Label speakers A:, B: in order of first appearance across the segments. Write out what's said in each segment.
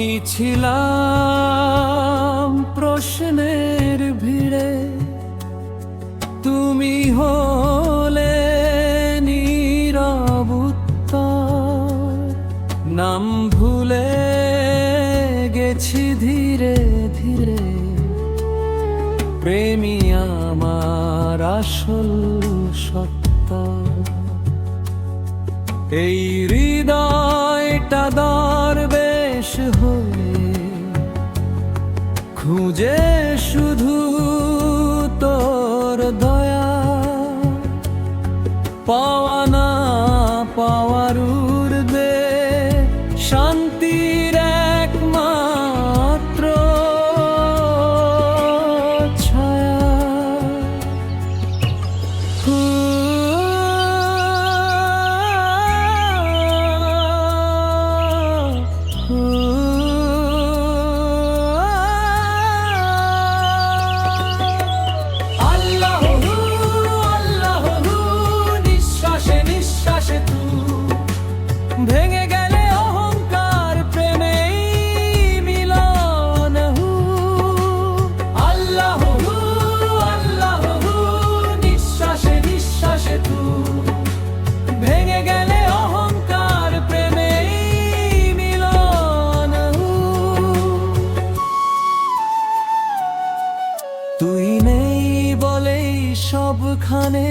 A: আমি ছিলাম প্রশ্নের ভিড়ে, তুমি হলে নীরব উত্তর। নাম ভুলে গেছি ধীরে ধীরে, প্রেমী আমার আসল সত্তা। এই হৃদয়টা দরবেশ হয়ে খুঁজে শুধু তোর দয়া, পাওয়া না পাওয়ার ঊর্ধ্বে শান্তির একমাত্র ছায়া। ভেঙে গেলে অহংকার প্রেমেই মিলন। আল্লাহ আল্লাহ নিঃশ্বাসে নিঃশ্বাসে তু, ভেঙে গেলে অহংকার প্রেমেই মিলন। তুই নেই বলেই সবখানে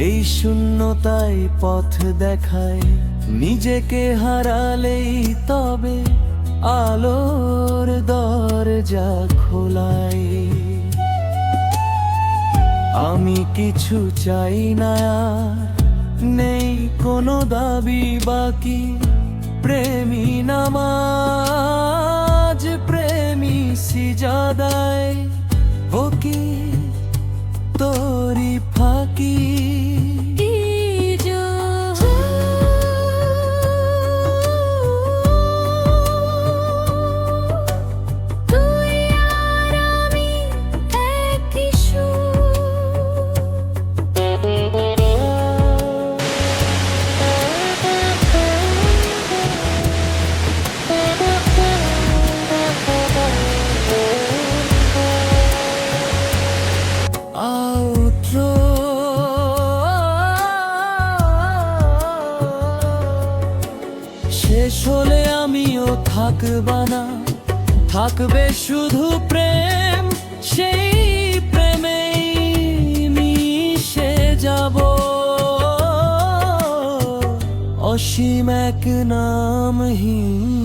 A: এই শূন্যতায় পথ দেখায়। নিজেকে হারালেই তবে আলোর দরজা খোলাই। আমি কিছু চাই না আর, নেই কোনো দাবি বাকি। প্রেমী নামাজ প্রেমী সিজাদায়, ও কি তোরি ফাঁকি। শেষ হলে আমিও থাকবা না, থাকবে শুধু প্রেম। সেই প্রেমেই মিশে যাব অসীম এক নামহীন